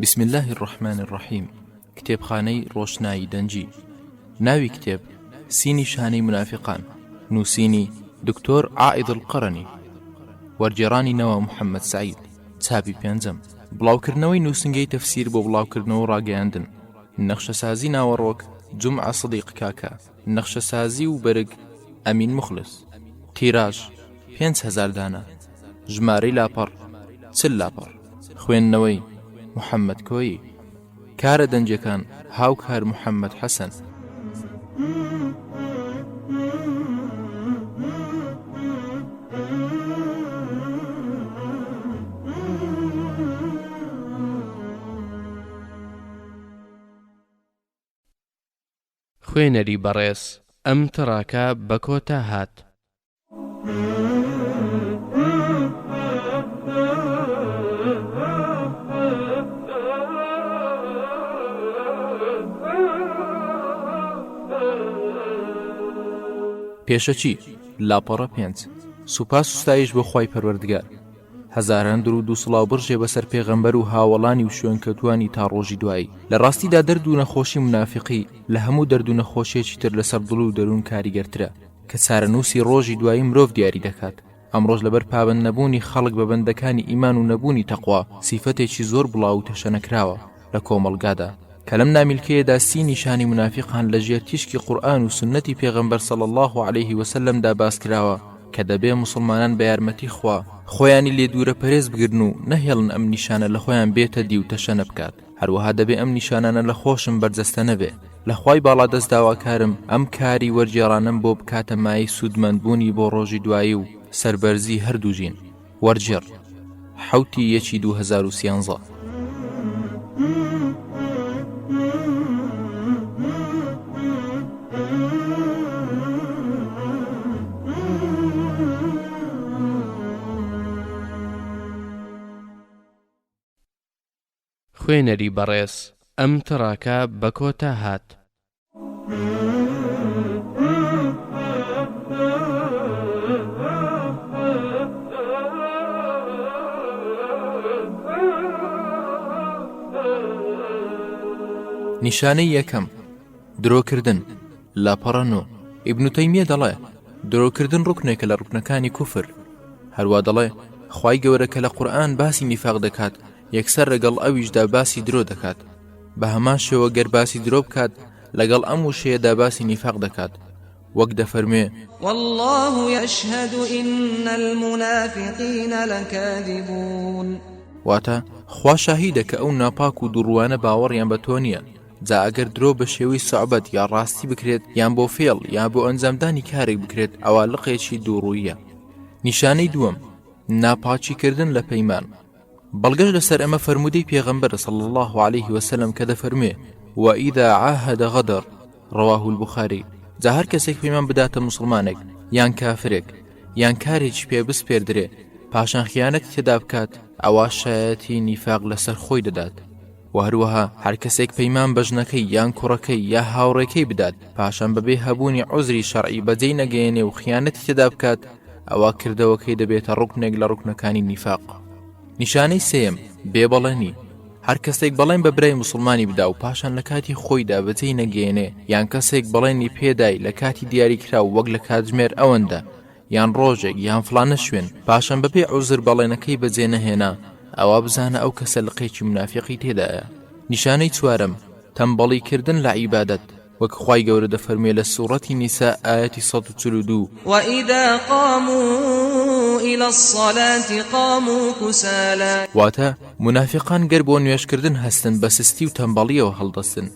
بسم الله الرحمن الرحیم. کتێبخانەی ڕۆشنایی دەنجی. ناوی کتێب سینی شانەی منافقان، نووسینی دکتۆر عائید القەڕەنی، وەرگێڕانی نەوە محەممەد سعید، چاپی پێنجەم. بڵاوکردنەوەی نووسنگەی تەفسیر بۆ بڵاوکردنەوە ڕاگەیاندن. نەخشەسازی ناوەڕۆک جومعە سەدیق کاکە، نەخشەسازی و بەرگ ئەمین مخلص. تیراژ 5,000 دانە. ژمارەی لاپەڕ 40 لاپەڕ. خوێندنەوەی محەممەد کۆیی. کارە دەنجەکان هاوکار محەممەد حەسەن. خوێنەری بەڕێز، ئەم تڕاکە بە کۆتا هات. پێشەچی لاپەڕە 5. سوپاس و ستایش بۆ خوای پەروەردگار. هەزاران درود و سڵاو بڕژێ بەسەر پێغەمبەر و هاوڵانی و شوێنکەوتوانی تا ڕۆژی دوایی. لە ڕاستیدا دەرد و نەخۆشی منافقی لە هەموو دەرد و نەخۆشیێکی تر لەسەر دڵ و دەروون کاریگەرترە کە چارەنووسی ڕۆژی دوایی مرۆڤ دیاری دەکات. ئەمڕۆژ لەبەر پابند نەبوونی خەڵک بە بەندەکانی ئیمان و نەبوونی تەقوا سیفەتێکی زۆر بڵاو و تەشەنەکراوە لە کۆمەڵگادا کە لەم نامیلکەیەدا سینی شانی منافقان لە ژێر تیشکی قورئان و سنەتی پێغەمبەر صلی الله عليه وسلمدا باس کراوە کە دەبێ مسلمانان بە یارمەتی خۆیانی لێ دوورە پەرێز بگرن و نەهێڵن ئەم نیشانە لە خۆیان بێتە دی و تەشەنە بکات. هەروەها دەبێ ئەم نیشانانە لە خۆشم بەرجەستە نەبێ. لە خوای باڵا دەست داواکارم ئەم کاری وەرگێڕانم بۆ بکاتە مای سوودمەندبوونی بۆ ڕۆژی دوایی و سەربەرزی هەردوو ژین. وەرگێڕ 7/1/2013. خوێنەری بەڕێز، ئەم تڕاکە بە کۆتا هات. نیشانەی یەکەم درۆکردن. لاپەڕە 9. ئیبن تەیمیە دەڵێ درۆکردن ڕوکنێکە لە ڕوکنەکانی کوفر. هەروە دەڵێ خوای گەورە کە لە قورئان باسی نیفاق دەکات یەکسەر لەگەڵ ئەویشدا باسی درۆ دەکات. بە هەمان شێوە گەر باسی درۆ بکات لەگەڵ ئەم وشەیەدا باسی نیفاق دەکات. وەک دەفەرمێ والله يشهد إن المنافقين لكاذبون. واتە خوا شاهیدە کە ئەو ناپاک و دوڕوانە باوەڕیان بە تۆ نییە. جا ئەگەر درۆ بە شێوەی سەعبەت یا ڕاستی بکرێت یان بۆ فێڵ یان بۆ ئەنجامدانی کارێک بکرێت ئەوە لقێکی دووڕوویە. نیشانەی دووەم ناپاچیکردن لە پەیمان. بەڵگەش لەسەر ئەمە فەرمودەی پێغەمبەر صلی الله عليه وسلم کە دەفەرمێ وإذا عاهد غدر. ڕەواه البوخاری. جا هەر کەسێک پەیمان بداتە مسلمانێک یان کافرێک یان کارێکی پێ بسپێردرێ پاشان خیانەتی تێدا بکات ئەوە شایەتی نیفاق لەسەر خۆی دەدات. و هەروەها هەر کەسێک پەیمان بەژنەکەی یان کوڕەکەی یا هاوڕێکەی بدات پاشان بەبێ هەبوونی عوزری شەرعی بەجێی نەگەیەنێ و خیانەتی تێدا بکات ئەوە کردەوەکەی دەبێتە ڕوکنێک لە ڕوکنەکانی نیفاق. نیشانەی سێم بێبەڵێنی. هەر کەسێک بەڵێن بە برای مسلمانی بدا و پاشان لە کاتی خۆیدا بەجێی نەگەیەنێ یان کەسێک بەڵێنی پێدای لە کاتی دیاریکرا و وەک لە کاتژمێر ئەوەندە یان ڕۆژێک یان فلانە شوێن پاشان بەبێ عوزر بەڵێنەکەی بەجێ نەهێنا ئەوە بزانە ئەو کەسە لقێکی منافقی تێدایە. نیشانەی چوارەم تەمبەڵیکردن لە عیبادەت. وەک خوای گەورە دەفەرمێ لە سوورەتی نیسا ئاەتی 142 وإذا قاموا إلى الصلاة قاموا كسالى. واتە منافقان گەر بۆ نوێشکردن هەستن بە سستی و تەمبەڵیەوە هەڵدەستن.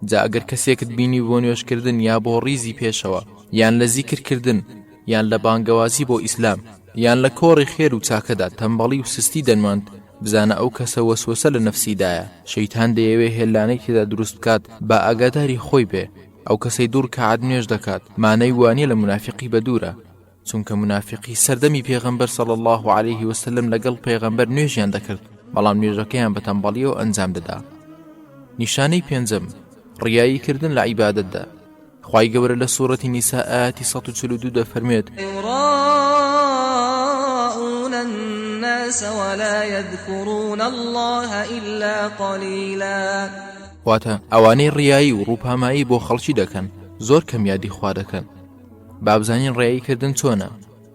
جا ئەگەر کەسێکت بینی بۆ نوێشکردن یا بۆ ڕیزی پێشەوە یان لە زیکرکردن یان لە بانگەوازی بۆ ئیسلام یان لە کۆڕی خێر و چاکەدا تەمبەڵی و سستی دەنماند بزانە ئەو کەسە وەسوەسە لە نەفسیدایە. شەیتان دەیەوێ هێلانەی تێدا دروست بکات با ئاگاداری خۆی بێ. ئەو کەسەی دوور کەعاد نوێژ دەکات مانەی وانیە لە منافقی بە دوورە، چونکە منافقی سەردەمی پێغەمبەر صلی الله عليه وسلم لەگەڵ پێغەمبەر نوێژیان دەکرد بەڵام نوێژەکەیان بە تەمبەڵیەوە ئەنجام دەدا. نیشانەی پێنجەم ڕیاییکردن لە عیبادەتدا. خوای گەورە لە سوورەتی نیسا ئاەتی 142 دەفەرمێت الناس ولا يذكرون الله إلا قليلا. واتە ئەوانەی ڕیایی و ڕووپامایی بۆ خەڵکی دەکەن زۆر کەم یادی خوا دەکەن. بابزانین ڕیاییکردن چۆنە؟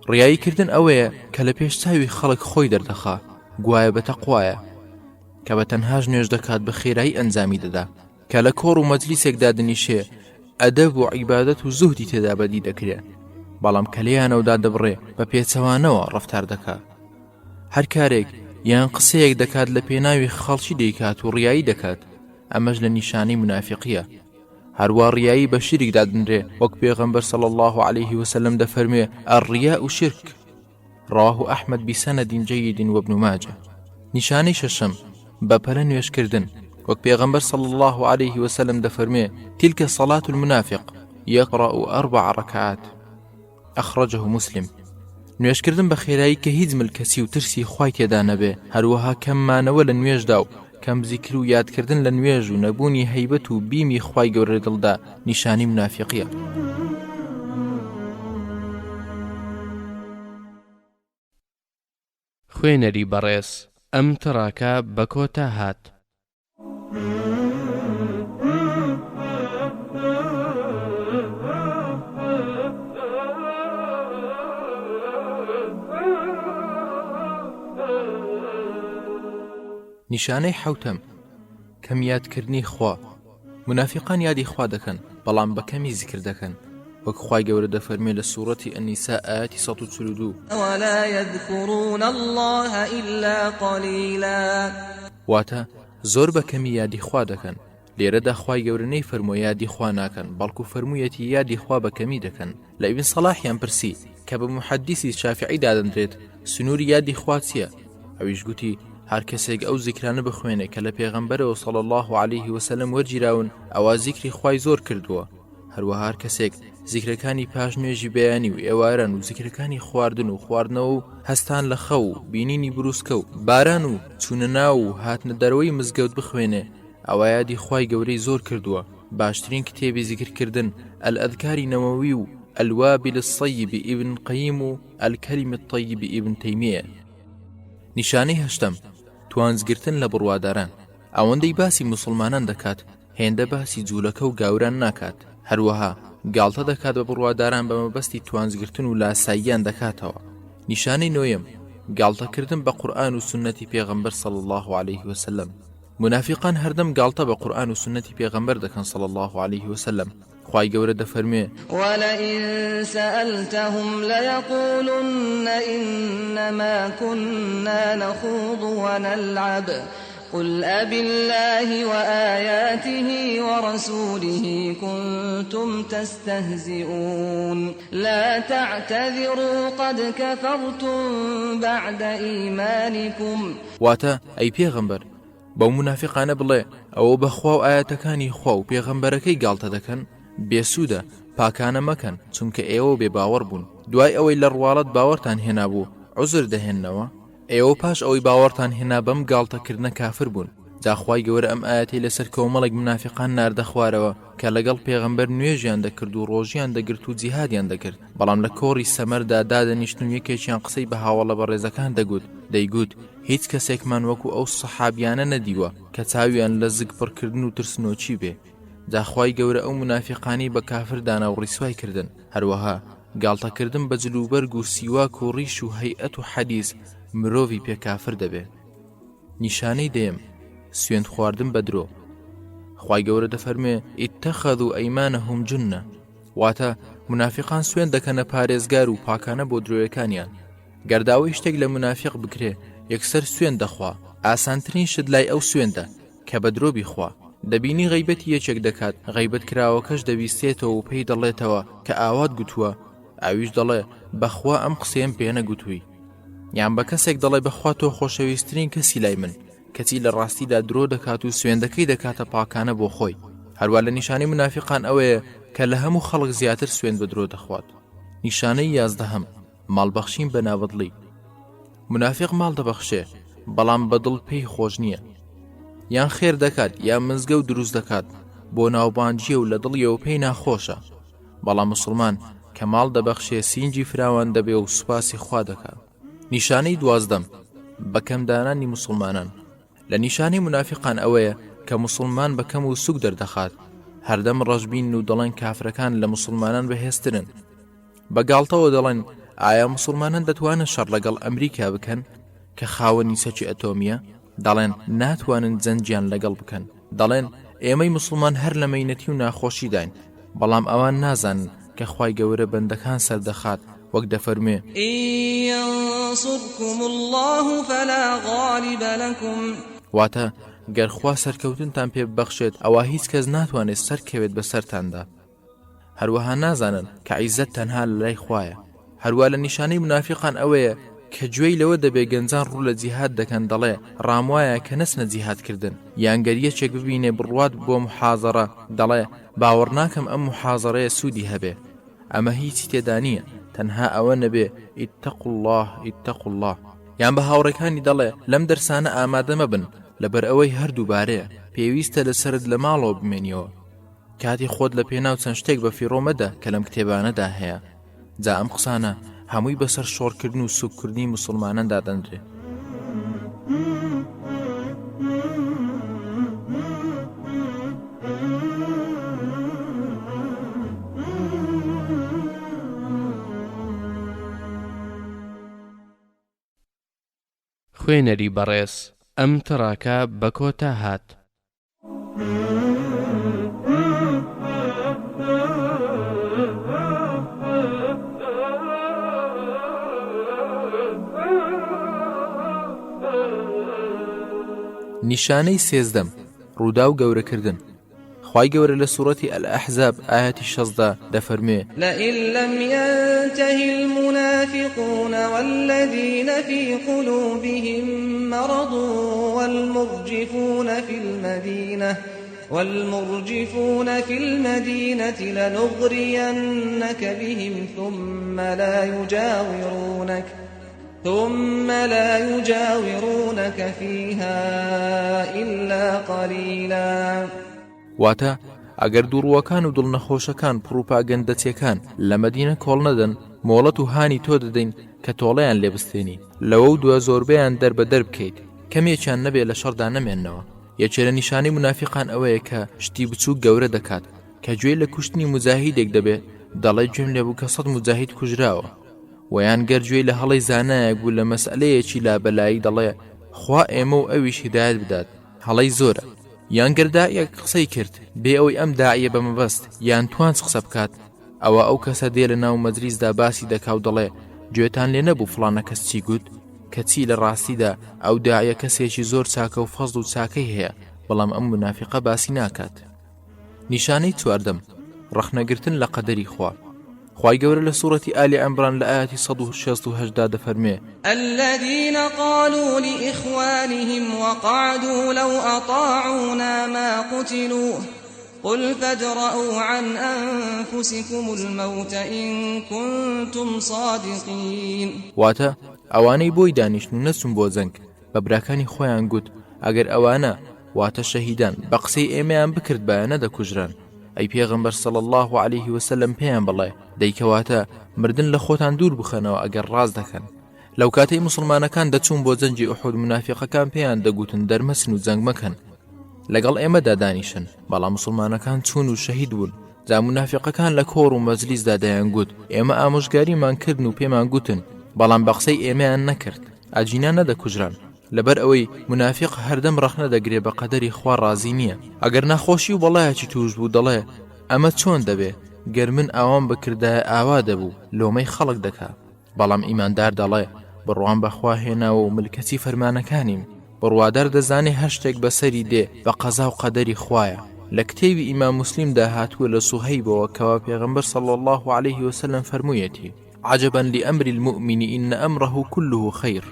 ڕیاییکردن ئەوەیە کە لە پێش چاوی خەڵک خۆی دەردەخا گوایە بە تەقوایە، کە بە تەنهاش نوێژ دەکات بە خێرایی ئەنجامی دەدا، کە لە کۆڕ و مەجلیسێکدا دنیشێ ئەدەب و عیبادەت و زوهدی تێدا بەدی دەکرێت، بەڵام کە لێیانەوەدا دەبڕێ بە پێچەوانەوە ڕەفتار دەکات. هەر کارێک یان قسەیەک دەکات لە پێناوی خەڵکی دەیکات و ڕیایی دەکات، ئەمەش لە نیشانەی منافقیە. هەروە ڕیایی بە شیرکدا دەنرێ، وەک پێغەمبەر صلی الله عليه وسلم دەفەرمێ الرياء شرك، رواه أحمد بسند جيد وابن ماجه. نیشانەی شەشەم بەپەلە نوێژکردن، وەک پێغەمبەر صلی الله عليه وسلم دەفەرمێ تلك صلاة المنافق يقرأ 4 ركعات، أخرجه مسلم. نوێژکردن بە خێرایی کە هیچ ملکەسی و ترسی خوای تێدا نەبێ، هەروەها کەممانەوە لە نوێژدا و کەم زیکر و یادکردن لە نوێژ و نەبوونی هەیبەت و بیمی خوای گەورە دڵدا نیشانی منافقیە. خوێنەری بەڕێز ئەم تڕاکە بە کۆتا هات. نیشانەی حوتەم کەم یادکردنی خوا. منافقان یادی خوا دەکەن بەڵام بە کەمی زیکر دەکەن، وەک خوای گەورە دەفەرمێ لە سوورەتی ئەنیسا ئاەتی 142 ولا يذكرون الله إلا قليلا. واتە زۆر بە کەمی یادی خوا دەکەن. لێرەدا خوای گەورە نەیفەرمووە یادی خوا ناکەن، بەڵکو فەرموویەتی یادی خوا بە کەمی دەکەن. لە ئیبن سەلاحیان پرسی کە بە محەدیسی شافعی دادەندرێت سنووری یادی خوا چییە؟ ئەویش گوتی هەر کەسێک ئەو زیکرانە بخوێنێ کە لە پێغەمبەرەوە صلی الله عليه وسلم وەرگیراون ئەوا زیکری خوای زۆر کردووە. هەروەها هەر کەسێک زیکرەکانی پاش نوێژی بەیانی و ئێواران و زیکرەکانی خواردن و خواردنەوە و هەستان لە خەو و بینینی بروسکە و باران و چوونە ناو و هاتنە دەرەوەی مزگەوت بخوێنێ، ئەوە یادی خوای گەورەی زۆر کردووە. باشترین کتێبی زیکرکردن الأذكاری نەوەوی و الوابل الصيب ابن قەیم و الكلم الطيب ابن تەیمیە. نیشانەی هەشتەم توانزگرتن لە بڕواداران. ئەوەندەی باسی مسلمانان دەکات هێندە باسی جوولەکە و گاوران ناکات، هەروەها گاڵتە دەکات بە بڕواداران بە مەبەستی توانزگرتن و لاساییان دەکاتەوە. نیشانەی نۆیەم گاڵتەکردن بە قورئان و سنەتی پێغەمبەر صلی الله عليه وسلم. منافقان هەردەم گاڵتە بە قورئان و سنەتی پێغەمبەر دەکەن صلی الله عليه وسلم. خوای گەورە دەفەرمێ ولئن سألتهم ليقولن إنما كنا نخوض ونلعب قل أبالله وآياته ورسوله كنتم تستهزئون لا تعتذروا قد كفرتم بعد إيمانكم. واتە ئەی پێغەمبەر بەو منافقانە بڵێ ئەوە بەخوا و ئاەتەکانی خوا و پێغەمبەرەکەی گاڵتە دەکەن بێسوودە، پاکانە مەکەن چونکە ئێوە بێباوەڕ بوون. دوای ئەوەی لە ڕواڵەت باوەڕتان هێنا بوو عوزر دەهێننەوە، ئێوە پاش ئەوەی باوەڕتان هێنا بەم گاڵتەکردنە کافر بوون. داخوای گەورە ئەم ئاەتی لەسەر کۆمەڵێک منافقان ناردە خوارەوە کە لەگەڵ پێغەمبەر نوێژیان دەکرد و ڕۆژیان دەگرت و جیهادیان دەکرد، بەڵام لە کۆڕی سەمەردا دادەنیشتن یەکێکیان قسەی بە هاوڵە بە ڕێزەکان دەیگوت هیچ کەسێکمان وەکو ئەو سەحابیانە نەدیوە کە چاویان لە زگ پڕکردن و ترسنۆچی بێ. داخوای گەورە ئەو منافقانی بە کافر دانا و ڕیسوای کردن. هەروەها گاڵتەکردن بە جلوبەرگ و سیواک و ڕیش و هەیئەت و حەدیث مرۆڤی پێ کافر دەبێ. نیشانەی دێم سوێند خواردن بە درۆ. خوای گەورە دەفەرمێ ئیتەخەذوا ئەیمانەهم جونە، واتە منافقان سوێند دەکەنە پارێزگار و پاکانە بۆ درۆیەکانیان. گەرداوی شتێک لە منافق بکرێ یەکسەر سوێند دەخوا، ئاسانترین شت لای ئەو سوێندە کە بە درۆ بیخوا. دەبینی غەیبەتی یەکێک دەکات، غەیبەت کراوەکەش دەویستێتەوە و پێی دەڵێتەوە کە ئاوات گوتووە، ئاویش دەڵێ بەخوا ئەم قسەیەم پێ نەگوتووی، یان بە کەسێک دەڵێ بەخوا تۆ خۆشەویستترین کەسی لای من، کەچی لە ڕاستیدا درۆ دەکات و سوێندەکەی دەکاتە پاکانە بۆ خۆی. هەروە لە نیشانەی منافقان ئەوەیە کە لە هەموو خەڵک زیاتر سوێند بە درۆ دەخوات. نیشانەی 11 ماڵبەخشین بە ناوەدڵی. منافق ماڵ دەبەخشێ بەڵام بەدڵ پێی خۆش نییە، یان خێر دەکات یان مزگە و دروست دەکات بۆ ناوبانجیە و لە دڵیەوە پێی ناخۆشە، بەڵام مسلمان کە ماڵ دەبەخشێ سینجی فراوان دەبێ و سوپاسی خوا دەکات. نیشانەی 12 بەکەمدانانی مسلمانان. لە نیشانەی منافقان ئەوەیە کە مسلمان بەکەم و سوک دەردەخات، هەردەم ڕەشبین و دەڵێن کافرەکان لە مسلمانان بەهێزترن. بەگاڵتەوە دەڵێن ئایا مسلمانان دەتوانن شەڕ لەگەڵ ئەمریکا بکەن کە خاوەنی سەکی ئەتۆمیە؟ دەڵێن ناتوانن جەنجیان لەگەڵ بکەن. دەڵێن ئێمەی مسلمان هەر لە مەینەتی و ناخۆشی داین، بەڵام ئەوان نازانن کە خوای گەورە بەندەکان سەردەخات وەک دەفەرمێ ينصركم الله فلا غالب لكم. واتە گەر خوا سەرکەوتنتان پێ ببەخشێت ئەوە هیچ کەس ناتوانێت سەرکەوێت بەسەرتاندا. هەروەها نازانن کە عیزەت تەنها لە لای خوایە. هەروە لە نیشانەی منافقان ئەوەیە کە گوێی لەوە دەبێ گەنجان ڕوو لە جیهاد دەکەن، دەڵێ ڕاموایە کە نەچنە جیهادکردن، یان گەریەکێک ببینێ بڕوات بۆ محازەڕە، دەڵێ باوەڕ ناکەم ئەم محازەڕەیە سوودی هەبێ. ئەمە هیچی تێدا نییە، تەنها ئەوە نەبێ ئیتەقوا الله ئیتەقوا الله. یان بە هاوڕێکانی دەڵێ لەم دەرسانە ئامادە مەبن، لەبەر ئەوەی هەردووبارەیە پێویستە لەسرت لە ماڵەوە بمێنیەوە. کاتی خۆت لە پێناو چەند شتێک بە فیڕۆ مەدە کە لەم کتێبانەدا هەیە. جا ئەم قسانە هەمووی بەسەر شۆڕکردن و سوککردنی مسلماناندا دەنرێ. خوێنەری بەڕێز ئەم تڕاکە بە کۆتا هات. نیشانەی سێزدەم ڕوودا و گەورەکردن. خوای گەورە لە سوورەتی ئەلئەحزاب ئاەتی 16 دەفەرمێ لئن لم ينته المنافقون والذين في قلوبهم مرض والمرجفون في المدينة لنغرينك بهم ثم لا يجاورونك فيها إلا قليلا. واتە ئەگەر دووڕوەکان و دڵنەخۆشەکان پروپاگەندەچیەکان لە مەدینە کۆڵ نەدەن، مۆڵەت و هانی تۆ دەدەین کە تۆڵەیان لێبستێنی، لەوە و دووە زۆربەیان دەربەدەر بکەیت، کەمێکیان نەبێ لە شەڕدا نەمێننەوە. یەکێ لە نیشانەی منافقان ئەوەیە کە شتی بچووک گەورە دەکات، کە گوێی لە کوشتنی مجاهیدێک دەبێت دەڵێ گوێم لێبوو کە 100 مجاهید کوژراوە. ویان گەر گوێی لە هەڵەی زانایەک بوو لە مەسئلەیەکی لابەلایی دەڵێ خوا ئێمە و ئەویش هیدایەت بدات، هەڵەی زۆرە. یان گەردایەک قسەی کرد بێ ئەوەی ئەم داعیە بەمەبەست یان توانج قسە بکات، ئەوە ئەو کەسە دێ لە ناو مەجلیسدا باسی دەکا و دەڵێ گوێتان لێ نەبوو فڵانە کەس چی گوت، کە چی لە ڕاستیدا ئەو داعیە کەسێکی زۆر چاکە و فەزڵ و چاکەی هەیە، بەڵام ئەم منافقە باسی ناکات. نیشانەی چواردەم ڕەخنەگرتن لە قەدەری خوا. خوای گەورە لە سوورەتی ئالی عەمران لە ئاەتی 168 دەفەرمێ الذين قالوا لإخوانهم وقعدوا لو أطاعونا ما قتلوا قل فادرءوا عن أنفسكم الموت إن كنتم صادقين. واتە ئەوانەی بۆی دانیشتن و نەچون بۆ جەنگ بە براکانی خۆیان گوت ئەگەر ئەوانە واتە شەهیدان بە قسەی ئێمەیان بکرد بایە نەدەکوژران. ئەی پێغەمبەر صلی الله عليه وسلم پێیان بڵێ دەیکەواتە مردن لە خۆتان دوور بخەنەوە ئەگەر ڕاز دەکەن. لەو کاتەی مسلمانەکان دەچوون بۆ جەنگی ئوحود، منافقەکان پێیان دەگوتن دەرمەچن و جەنگ مەکەن، لەگەڵ ئێمەدا دانیشن، بەڵام مسلمانەکان چوون و شەهید بوون. جا منافقەکان لە کۆڕ و مەجلیسدا دەیان گوت ئێمە ئامۆژگاریمان کردن و پێمان گوتن، بەڵام بە قسەی ئێمەیان نەکرد، ئاجینان نەدەکوژران. لەبەر ئەوەی منافق هەردەم ڕەخنە دەگرێ بە قەدەری خوا ڕازی نییە. ئەگەر ناخۆشی و بەڵایەکی توش بوو دەڵێ ئەمە چۆن دەبێ، گەر من ئاوام بکردایە ئاوا دەبوو لۆمەی خەڵک دەکا. بەڵام ئیماندار دەڵێ بڕوان بەخوا هێناوە و ملکەتی فەرمانەکانیم، بڕوادار دەزانێ هەر شتێک بەسەری دێ بە قەزا و قەدەری خوایە. لە کتێبی ئیمام موسلیمدا هاتووە لە سوهەیبەوە کەوا پێغەمبەر صلی الله عليه وسلم فەرموویەتی عجبا لأمر المؤمن إن أمره كله خير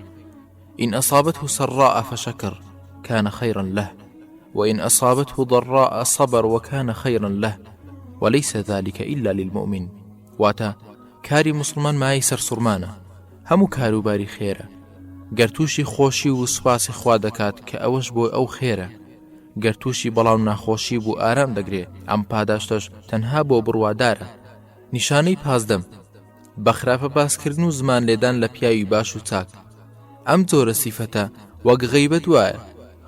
إن أصابته سراء فشكر كان خيرا له وإن أصابته ضراء صبر وكان خيرا له وليس ذلك إلا للمؤمن. واتا كاري مسلمان ما يسر سرمانه همو كاروباري خيره، گەرتوشی خۆشی و سوپاسی خوا دەکات کە ئەوەش بۆ ئەو خێرە، گەرتوشی بەڵاو ناخۆشی بوو ئارام دەگرێ، ئەم پاداشتەش تەنها بۆ بڕوادارە. نیشانەی پازدەم بەخراپە باسکردن و زمان لێدان لە پیاوی باش و چاک. ئەم جۆرە سیفەتە وەک غەیبەت وایە.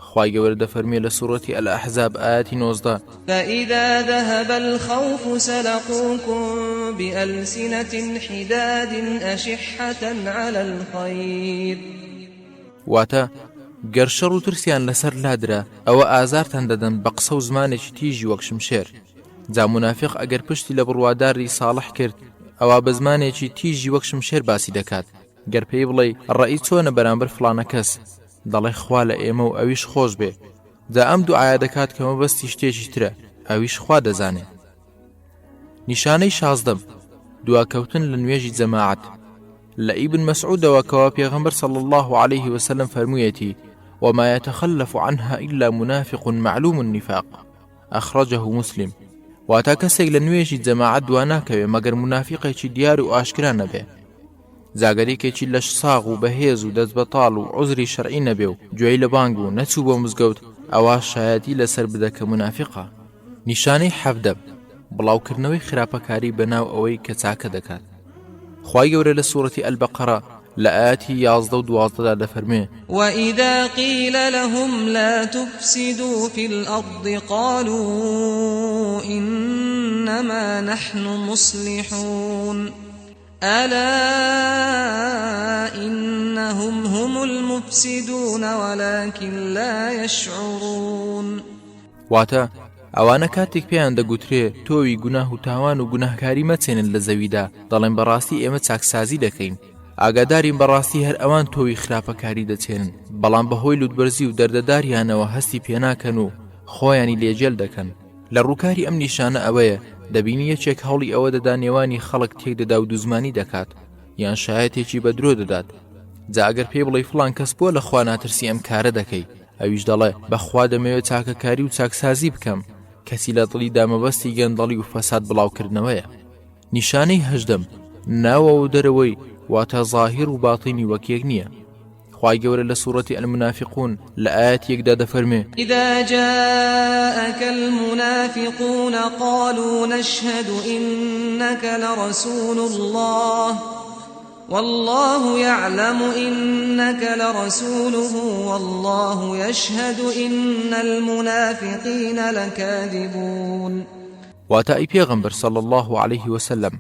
خوای گەورە دەفەرمێ لە سوورەتی الأحزاب ئاەتی 19: فإذا ذهب الخوف سلقوكم بألسنة حداد أشحة على الخير. واتە گەر شەڕ و ترسیان لەسەر لادرا ئەوە ئازارتان دەدەن بە قسە و زمانێکی تیژی وەک شمشێر. جا منافق ئەگەر پشتی لە بڕواداری ساڵح کرد ئەوە بە زمانێکی تیژی وەک شمشێر باسی دەکات. گەر پێی بڵێ ڕەئی چۆنە بەرامبەر فڵانە کەس، دەڵێ خوا لە ئێمە و ئەویش خۆش بێ. جا ئەم دوعایە دەکات کە مەبەستی شتێکی ترە، ئەویش خوا دەزانێ. نیشانەی 16 دواکەوتن لە نوێژی جەماعەت. لە ئیبن مەسعودەوە کەوا پێغەمبەر صلی الله عليه وسلم فەرموویەتی: وما يتخلف عنها إلا منافق معلوم النفاق، أخرجه مسلم. واتا کەسێک لە نوێژی جەماعەت دوا ناکەوێ مەگەر منافقێکی دیار و ئاشکرا نەبێ، زاگەرێکێکی لەش ساغ و بەهێز و دەست بەتاڵ و عوزری شەرعی نەبێ و گوێی لە بانگ و نەچوو بۆ مزگەوت، ئەوە شایەتی لەسەر بدە کە منافقە. نیشانەی 17 بڵاوکردنەوەی خراپەکاری بەناو ئەوەی کە چاکە دەکات. خوای گەورە لە سوورەتی البەقەرە لە ئاەتی 11 و 12 دەفەرمێ: وإذا قيل لهم لا تفسدوا في الأرض قالوا إنما نحن مصلحون ألا إنهم هم المفسدون ولكن لا يشعرون. واتە ئەوانە کاتێک پێیان دەگوترێ تۆوی گوناه و تاوان و گوناهکاری مەچێنن لە زەویدا، دەڵێن بەڕاستی ئێمە چاکسازی دەکەین، ئاگادارین بەڕاستی هەر ئەوان تۆوی خراپەکاری دەچێنن، بەڵام بەهۆی لوتبەرزی و دەردەداریانەوە هەستی پێناکەن و خۆیانی لێجێل دەکەن. لە ڕووکاری ئەم نیشانە ئەوەیە دەبینی یەکێک هەوڵی ئەوە دەدا نێوانی خەڵک تێک دەدا و دوزمانی دەکات یان شایەتێکی بەدرۆ دەدات. جا ئەگەر پێی بڵێ فڵان کەس بۆ لە خوا ناترسی ئەم کارە دەکەی، ئەویش دەڵێ بەخوا دەمەوێت چاکەکاری و چاکسازی بکەم، کەسی لە دڵی دامەبەستی گەندەڵی و فەساد بڵاوکردنەوەیە. نیشانەی 18 ناوە و دەرەوەی واتە ظاهر و باطینی وەک یەک نییە. خوای گەورە لە سوورەتی المنافقون لە ئاەت 1 دەفەرمێ: إذا جاءك المنافقون قالوا نشهد إنك لرسول الله والله يعلم إنك لرسوله والله يشهد إن المنافقين لكاذبون. واتا ئەی پێغەمبەر صلی الله عليه وسلم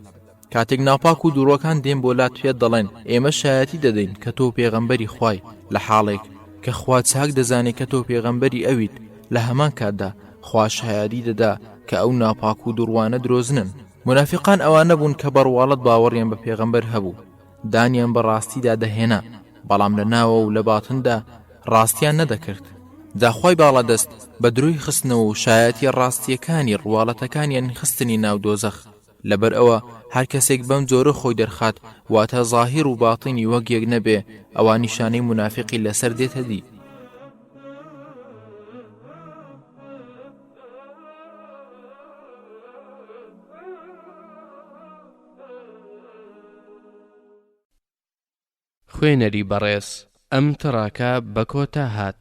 کاتێک ناپاک و دووڕۆکان دێن بۆ لات پێت دەڵێن ئێمە شایەتی دەدەین کە تۆ پێغەمبەری خوای، لە حاڵێک کە خوا چاک دەزانێت کە تۆ پێغەمبەری ئەویت. لە هەمان کاتدا خوا شایەتی دەدا کە ئەو ناپاک و دوڕوانە درۆزنن. منافقان ئەوانە بوون کە بەڕواڵەت باوەڕیان بە پێغەمبەر هەبوو، دانیان بە ڕاستیدا دەهێنا، بەڵام لە ناوە و لە باتندا ڕاستیان نەدەکرد. جاخوای باڵەدەست بە دروی خستنەوە و شایەتی ڕاستیەکانی ڕواڵەتەکانیان خستنی ناو دۆزەخ. لەبەر ئەوە هەر کەسێک بەم جۆرە خۆی دەرخات واتە ظاهر و باطینی وەک یەک نەبێ، ئەوە نیشانەی منافقی لەسەر دێتە دی. خوێنەری بەڕێز ئەم تڕاکە بە کۆتا هات.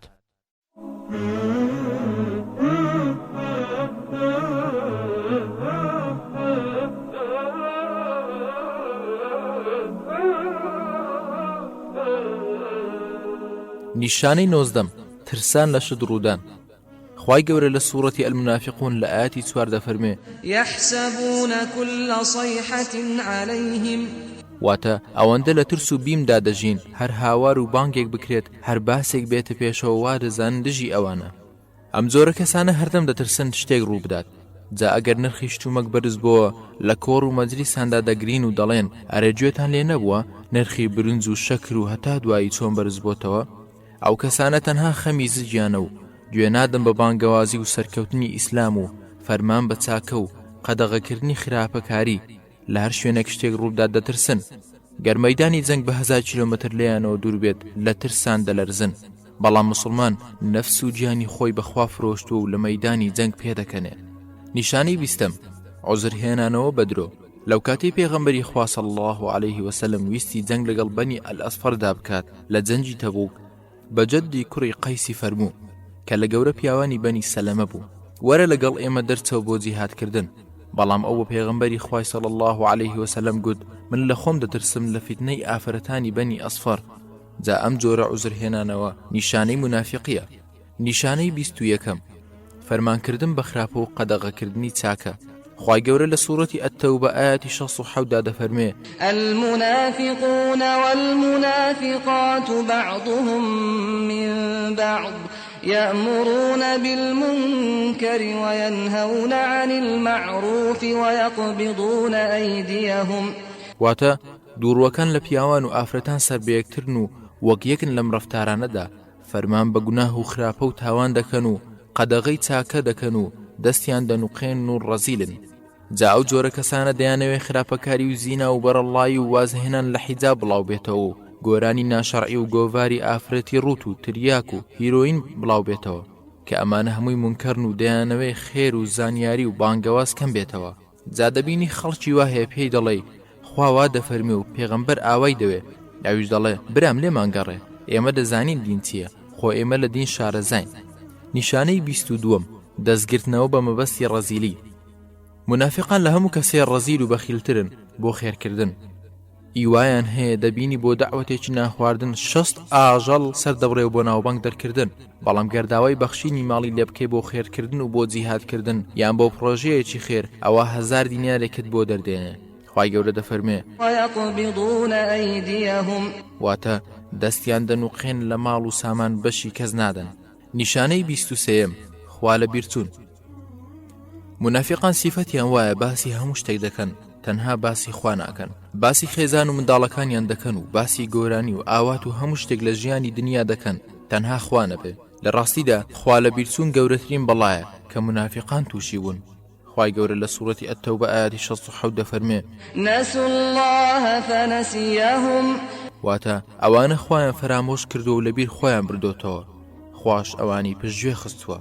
نیشانەی 19 ترسان لە شت ڕوودان. خوای گەورە لە سوورەتی المنافقون لە ئاەتی 4 دەفەرمێ: يحسبون كل صيحة عليهم. واتە ئەوەندە لە ترس و بیمدا دەژین، هەر هاوار و بانگێک بکرێت هەر باسێک بێتە پێشەوە وا دەزانن دژی ئەوانە. ئەم جۆرە کەسانە هەردەم دەترسن شتێک ڕوو بدات. جا ئەگەر نرخی شتومەک بەرز بووە لە کۆڕ و مەجلیساندا دەگرین و دەڵێن ئەرێ گوێتان لێ نەبووە نرخی برنج و شەکر و هەتا دوایی چۆن بەرز بۆتەوە، ئەو کەسانە تەنها خەمی زجیانە و گوێ نادەن بە بانگەوازی و سەرکەوتنی ئیسلام و فەرمان بە چاکە و قەدەغەکردنی خراپەکاری. لە هەر شوێنێک شتێک ڕووبدات دەترسن. گەر مەیدانی جەنگ بە 1000 کیلۆمەتر لێیانەوە دوور بێت لە ترسان دەلەرزن، بەڵام مسلمان نەفس و گیانی خۆی بەخوا فرۆشتووە و لە مەیدانی جەنگ پێدەکەنێ. نیشانەی 20 عوزرهێنانەوە بەدرۆ. لەو کاتی پێغەمبەری خوا صلی الله عليه وسلم ویستی جەنگ لەگەڵ بەنی ئەلئەسفەردا بکات لە جەنگی تەبوک، بە جەدی کوڕی قەیسی فەرموو کە لە گەورە پیاوانی بەنی سەلەمە بوو: وەرە لەگەڵ ئێمە دەرچەوە بۆ جیهادکردن. بەڵام ئەو بە پێغەمبەری خوای صلی الله عليه وسلم گوت: من لە خۆم دەترسم لە فیتنەی ئافرەتانی بەنی ئەسفەر، جا ئەم جۆرە عوزرهێنانەوە نیشانەی منافقیە. نیشانەی 21 فەرمانکردن بە خراپە و قەدەغەکردنی چاکە. خوای گەورە لە سوورەتی ئەتەوبە ئایەتی 67 دا دەفەرمێ: المنافقون والمنافقات بعضهم من بعض يأمرون بالمنكر وينهون عن المعروف ويقبضون أيديهم. واتە دووڕوەکان لە پیاوان و ئافرەتان سەر بە یەکترن و وەک یەکن لەم ڕەفتارانەدا فەرمان بە گوناه و خراپە و تاوان دەکەن و قەدەغەی چاکە دەکەن و دەستیان دەنوقێن و ڕەزیلن. جا ئەو جۆرە کەسانە دەیانەوێ خراپەکاری و زینا و بەرەڵایی و وازهێنان لە حیجاب بڵاو بێتەوە و گۆرانی ناشەرعی و گۆڤاری ئافرەتی ڕوت و تریاک و هیرۆین بڵاو بێتەوە کە ئەمانە هەمووی منکەرن و دەیانەوێ خێر و زانیاری و بانگەواز کەم بێتەوە. جا دەبینی خەڵکی وا هەیە پێی دەڵێ خوا وا دەفەرمێ و پێغەمبەر ئاوای دەوێ، ئەویش دەڵێ برام لێمان گەڕێ، ئێمە دەزانین دین چییە، خۆ ئێمە لە دین شارەزاین. نیشانەی 22 دەستگرتنەوە بە مەبەستی ڕەزیلی. منافقان لە هەموو کەسێ ڕەزیل و بەخیلترن بۆ خێرکردن. ئیوایان هەیە دەبینی بۆ دەعوەتێکی ناخواردن 60 ئاژەڵ سەردەبڕێ و بۆ ناوبانگ دەرکردن، بەڵام گەرداوای بەخشینی ماڵی لێ بکەی بۆ خێرکردن و بۆ جیهادکردن یان بۆ پرۆژەیەکی خێر ئەوە 1000 دینارێکت بۆ دەردێنێ. خوای گەورە دەفەرمێ: ويقبضون أيديهم. واتە دەستیان دەنوقێن لە ماڵ و سامان بەشی کەس نادەن. نیشانەی 23 خوا لە بیرچوون. منافقان سیفەتیان وایە باسی هەموو شتێک دەکەن، تەنها باسی خوا ناکەن. باسی خێزان و منداڵەکانیان دەکەن و باسی گۆرانی و ئاوات و هەموو شتێک لە ژیانی دنیا دەکەن، تەنها خوا نەبێ. لە ڕاستیدا خوا لە بیرچوون گەورەترین بەڵایە کە منافقان تووشی بوون. خوای گەورە لە سوورەتی ئەتەوبە ئایەتی 67 دەفەرمێ: نسوا الله فنسيهم. واتە ئەوانە خۆیان فەرامۆش کردو و لەبیر خۆیان بردۆتەوە، خوش ئەوانی پشتگوێ خستووە.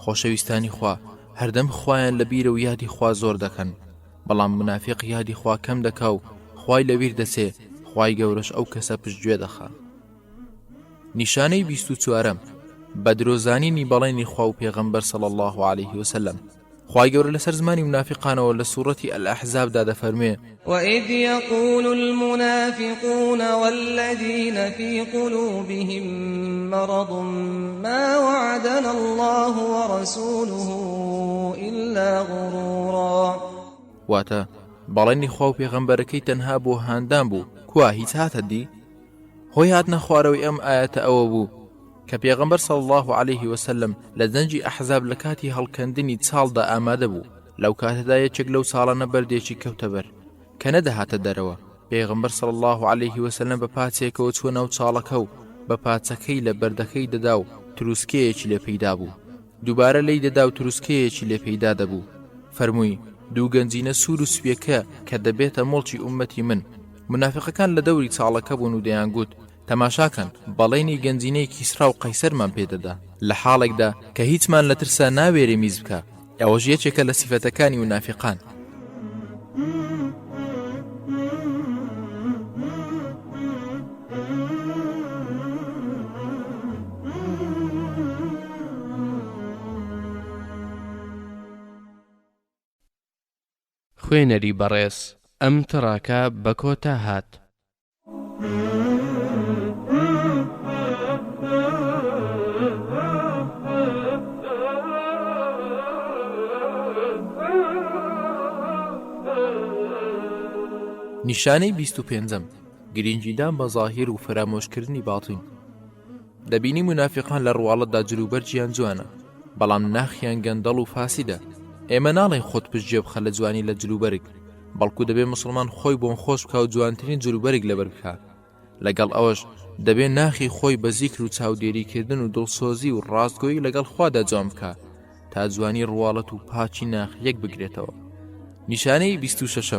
خۆشەویستانی خوا هەردەم خۆیان لەبیرە و یادی خوا زۆر دەکەن، بەڵام منافق یادی خوا کەم دەکا و خوای لەبیر دەسێ، خوای گەورەش ئەو کەسە پشتگوێ دەخا. نیشانەی 24 بە درۆزانینی بەڵێنی خوا و پێغەمبەر صلی الله عليه وسلم. خوای گەورە لەسەر زمانی منافقانەوە لە سوورەتی الأحزاب دا دەفەرمێ: وإذ يقول المنافقون والذين في قلوبهم مرض ما وعدنا الله ورسوله إلا غرورا. واتە بەڵێنی خوا و پێغەمبەرەکەی تەنها بۆ هاندان بوو، کوا هیچ هاتە دی؟ هۆی هاتنە خوارەوەی ئەم ئاەتە ئەوە بوو کە پێغەمبەر صلی الله عليه وسلم لە دەنجی ئەحزاب لە کاتی هەڵکەندنی چاڵدا ئامادە بوو. لەو کاتەدا یەکێک لەو ساڵانە بەردێکی کەوتە بەر کە نەدەهاتە دەرەوە. پێغەمبەر صلی الله عليه وسلم بە پاچێکەوە چوە ناو چاڵەکە و بە پاچەکەی لە بەردەکەی دەدا و تروسکەیەکی لێ پەیدا بوو. دووبارە لی دەدا و تروسکەیەکی لێ پەیدا دەبوو. فەرمووی: دوو گەنجینە سوور و سوێکە کە دەبێتە مڵکی ئومەتی من. منافقەکان لە دەوری چاڵەکە بوون و دەیانگوت: تەماشاکەن بەڵێنی گەنجینەی کیسرا و قەیسەرمان پێدەدا، لە حاڵێکدا کە هیچمان لە ترسا ناوێرێ میز بکە. ئەوەش یەکێکە لە سیفەتەکانی منافقان. خوێنەری بەڕێز ئەم تڕاکە بە کۆتا هات. نیشانەی 25 گرنگیدان بە زاهیر و فرامۆشکردنی باڵین. دەبینی منافقان لە ڕواڵەتدا جلوبەرجیان جوانە، بەڵام ناخیان گەندەڵ و فاسیدە. ئێمە ناڵێن خۆت پشتگوێ بخە لە جوانی لە جلوبەرگ، بەڵکو دەبێ مسلمان خۆی بۆن خۆش بکە و جوانترین جلوبەرگ لەبەر بکە. لەگەڵ ئەوەش دەبێ ناخی خۆی بە زیکر و چاودێریکردن و دڵسۆزی و ڕاستگۆیی لەگەڵ خوادا جوان بکە تا جوانی ڕواڵەت و پاچی ناخ یەک بگرێتەوە. نیشانەی 26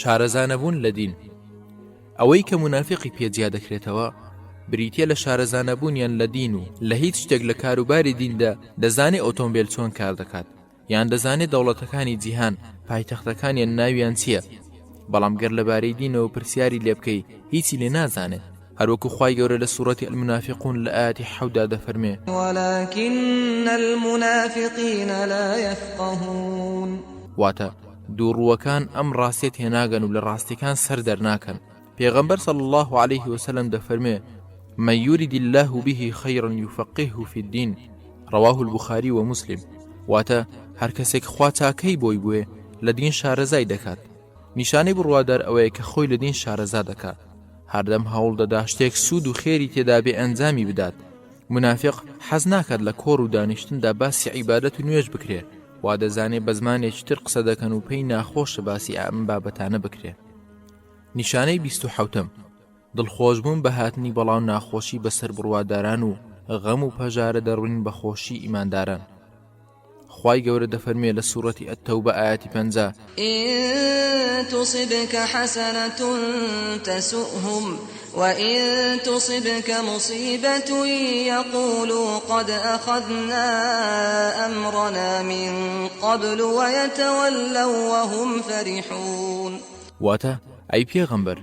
شارەزانەبوون لە دین. ئەوەی کە منافقی پێجیا دەکرێتەوە بریتیە لە شارەزانەبوونیان لە دین و لە هیچ شتێک لە کاروباری دیندا دەزانێت ئۆتۆمبیل چۆن کار دەکات یان دەزانێت دەوڵەتەکانی جیهان پایتەختەکانیان ناویان چییە، بەڵام گەر لەبارەی دینەوە پرسیاری لێ بکەی هیچی لێ نازانێت. هەروەکو خوای گەورە لە سوورەتی المنافقون لە ئاەتی 7 دەفەرمێ: ولكن المنافقين لا يفقهون. واتە دووڕووەکان ئەم ڕاستیت هێناگەن و لە ڕاستیەکان سەر دەرناکەن. پێغەمبەر صلی الله عليه وسلم دەفەرمێ من يرد الله به خيرا يفقهه في الدين رواه البخاري ومسلم. واتە هەر کەسێک خوا چاکەی بۆی بوێ لە دین شارەزای دەکات. نیشانەی بڕوادار ئەوەیە کە خۆی لە دین شارەزا دەکات، هەردەم هەوڵ دەدا شتێک سوود و خێری تێدا بێ ئەنجامی بدات. منافق حەز ناکات لە کۆڕ و دانیشتندا باسی عیبادەت و نوێژ بکرێ، وا دەزانێ بە زمانێکی تر قسە دەکەن و پێی ناخۆشە باسی ئەم بابەتانە بکرێ. نیشانەی 27م دڵخۆشبوون بە هاتنی بەڵاو ناخۆشی بەسەر بڕواداران و غەم و پەژارە دەڕوین بە خۆشی ئیمانداران. خوای گەورە دەفەرمێ لە سوورەتی ئەت-تەوبە ئایەتی 50 إن تصبك حسنة تسؤهم وإن تصبك مصيبة يقولوا قد أخذنا أمرنا من قبل ويتولوا وهم فرحون. واتە ئەی پێغەمبەر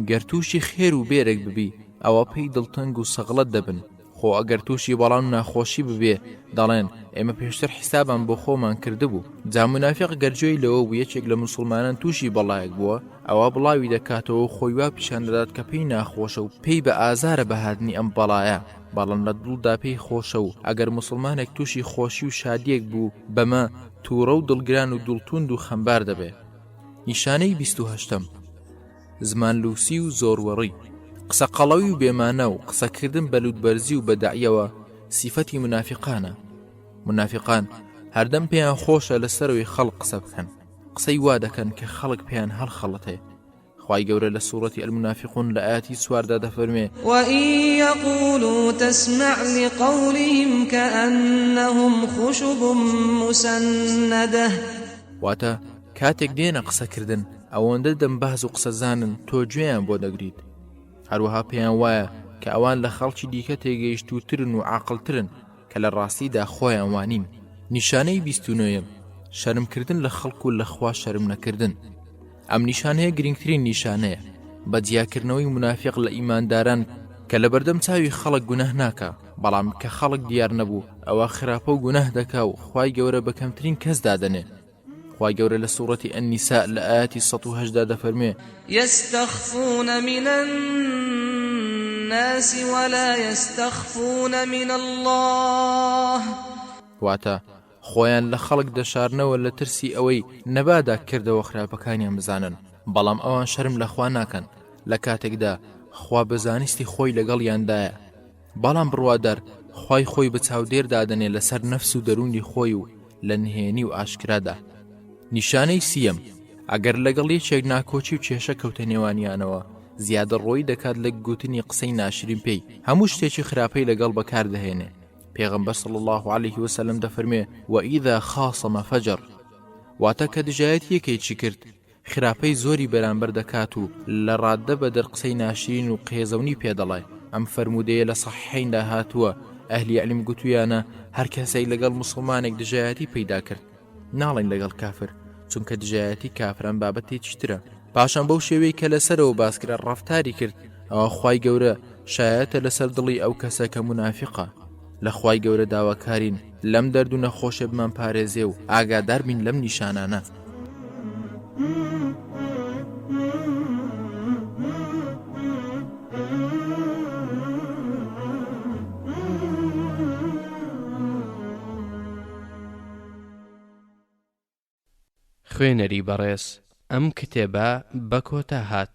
گەر تووشی خێر و بێرێک ببی ئەوە پێی دڵتەنگ و سەغڵەت دەبن، خۆ ئەگەر تووشی بەڵام ناخۆشی ببێ دەڵێن ئێمە پێشتر حیسابان بۆ خۆمان کردبوو. جا منافق گەرجۆی لەوە بوو یەکێک لە موسڵمانان تووشی بەڵایەک بووە، ئەوە بڵاوی دەکاتەوە و خۆی وا پیشان دەدات کە پێی ناخۆشە و پێی بە ئازارە بەهاتنی ئەم بەڵایە، بەڵام لە دڵدا پێی خۆشە و ئەگەر موسڵمانێک تووشی خۆشی و شادیەک بوو بەمە تووڕە و دڵگران و دڵتوند و خەمبار دەبێ. نیشانەی 28م زمانلووسی و زۆروەڕی قسە قەڵەوی و بێمانە و قسەکردن بەلوودبەرزی و بەداعیەوە سیفەتی منافقانە. منافقان هەردەم پێیان خۆشە لەسەرەوەی خەڵق قسە بکەن، قسەی وا دەکەن کە خەڵک پێیان هەڵخەڵەتێ. خوای گەورە لە سوورەتی المنافقون لە ئاەتی 4دا دەفەرمێ وإن يقولوا تسمع لقولهم كأنهم خشب مسندة. واتە کاتێک دێنە قسەکردن ئەوەندە دەمباز و قسەزانن تۆ گوێیان بۆ دەگریت، هەروەها پێیان وایە کە ئەوان لە خەڵکی دیکە تێگەیشتووترن و عاقڵترن کە لە ڕاستیدا خۆیان وانین. نیشانەی 29م شەرمکردن لە خەڵک و لەخوا شەرم نەکردن. ئەم نیشانەیە گرنگترین نیشانەیە بە جیاکردنەوەی منافق لە ئیمانداران کە لە بەردەم چاوی خەڵک گونەه ناکا، بەڵام کە خەڵک دیار نەبوو ئەوە خراپە و گونەه دەکا و خوای گەورە بە کەمترین کەس دادەنێ. خوای گەورە لە سوورەتی النیساء لە ئاەتی 118 دەفەرمێ يستخفون من الناس ولا يستخفون من الله. واتە خۆیان لە خەڵک دەشارنەوە لە ترسی ئەوەی نەبادا کردەوە خراپەکانیان بزانن، بەڵام ئەوان شەرم لەخوا ناکەن لە کاتێکدا خوا بەزانستی خۆی لەگەڵیاندایە. بەڵام بڕوادار خوای خۆی بە چاودێر دادەنێ لەسەر نەفس و دەرونی خۆی و لە نهێنی و ئاشکرادا. نیشانەی 30م ئەگەر لەگەڵ یەکێک ناکۆچی و کێشە کەوتە نێوانیانەوە زیادە ڕۆی دەکات لە گوتنی قسەی ناشرین پێی، هەموو شتێکی خراپەی لەگەڵ بەکار دەهێنێ. پێغەمبەر صلی الله عليه وسلم دەفەرمێ وئیذا خاصم فەجر، واتە کە دژایەت یەکێکی کرد خراپەی زۆری بەرامبەر دەکات و لە ڕاددە بە دەرقسەی ناشرین و قێزەونی پێدەڵێ. ئەم فەرمودەیە لە سەحیحیندا هاتووە ئەهلی عیلم گوتویانە هەر کەسەی لەگەڵ موسڵمانێک دژایەتی پەیدا کرد ناڵێن لەگەڵ کافر، چونکە دژایەتی کافران بابەتێکی ترە. پاشان بەو شێوەی کە لەسەرەوە باسکرا ڕەفتاری کرد ئەوە خوای گەورە شایەتە لەسەر دڵی ئەو کەسە کە منافقە. لە خوای گەورە داواکارین لەم دەرد و نەخۆشە بمان پارێزێ و ئاگادار بین لەم نیشانانە. خوێنەری بەڕێز ئەم کتێبە بە کۆتا هات.